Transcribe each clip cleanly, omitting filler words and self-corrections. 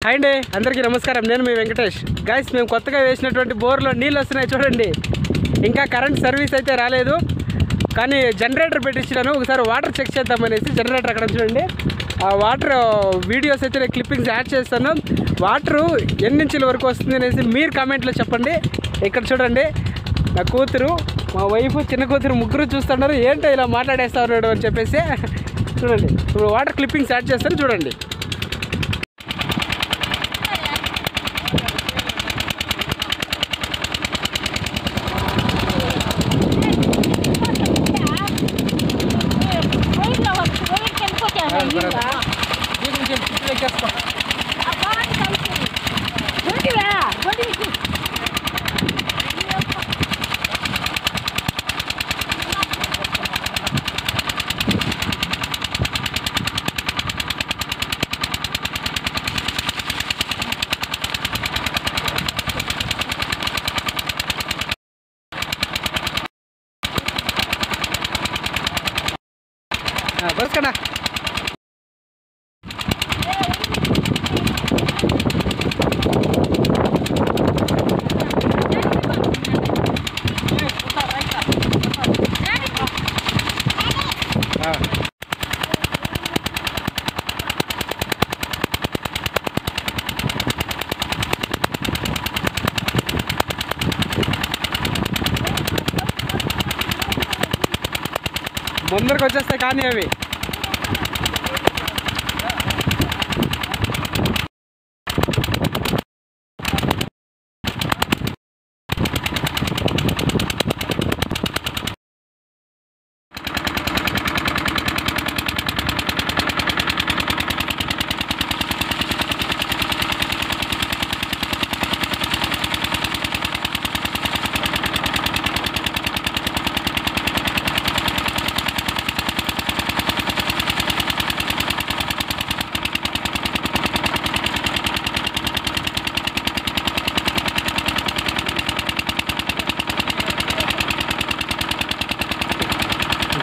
Hi అండి, అందరికీ నమస్కారం. నేను మీ వెంకటేష్. గైస్, మేము కొత్తగా వేసినటువంటి బోర్లో నీళ్ళు వస్తున్నాయి చూడండి. ఇంకా కరెంట్ సర్వీస్ అయితే రాలేదు, కానీ జనరేటర్ పెట్టించినాను. ఒకసారి వాటర్ చెక్ చేద్దామనేసి జనరేటర్ అక్కడ చూడండి. ఆ వాటర్ వీడియోస్ అయితే నేను క్లిప్పింగ్స్ యాడ్ చేస్తాను. వాటరు ఎన్ని ఇంచుల వరకు వస్తుంది అనేసి మీరు కామెంట్లో చెప్పండి. ఇక్కడ చూడండి, నా కూతురు, మా వైఫ్, చిన్న కూతురు ముగ్గురు చూస్తున్నారు. ఏంటో ఇలా మాట్లాడేస్తా ఉన్నాడు అని చెప్పేసి చూడండి. ఇప్పుడు వాటర్ క్లిప్పింగ్స్ యాడ్ చేస్తాను చూడండి. बस कड़ा ముందరికి వచ్చేస్తాయి కానీ అవి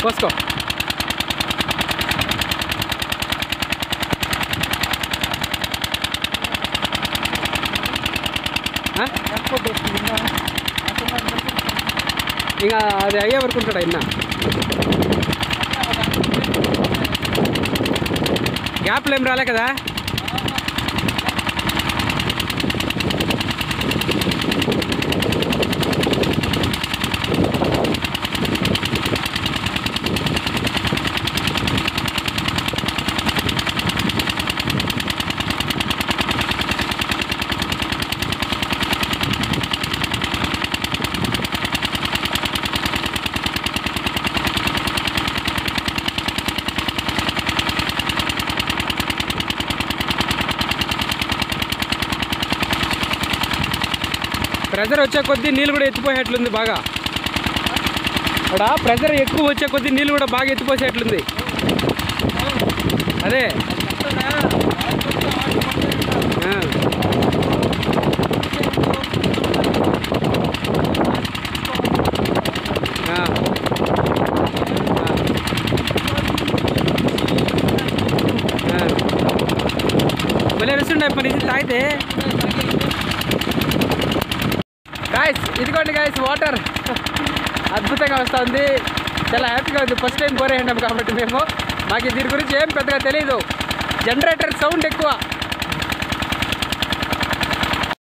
పోసుకో. ఇంకా అది అయ్యే వరకు ఉంటాడు అయినా. గ్యాప్లు ఏం రాలే కదా. ప్రెజర్ వచ్చే కొద్దీ నీళ్ళు కూడా ఎత్తిపోయేట్లుంది బాగా. అక్కడ ప్రెజర్ ఎక్కువ వచ్చే కొద్దీ నీళ్ళు కూడా బాగా ఎత్తిపోసేట్లుంది. అదే భలే రుస్తుండే మరి ఇది తాగితే. గాయస్, ఇదిగోండి గాయస్, వాటర్ అద్భుతంగా వస్తుంది. చాలా హ్యాపీగా ఉంది. ఫస్ట్ టైం బోర్ వేసినాం కాబట్టి మాకు దీని గురించి ఏం పెద్దగా తెలియదు. జనరేటర్ సౌండ్ ఎక్కువ.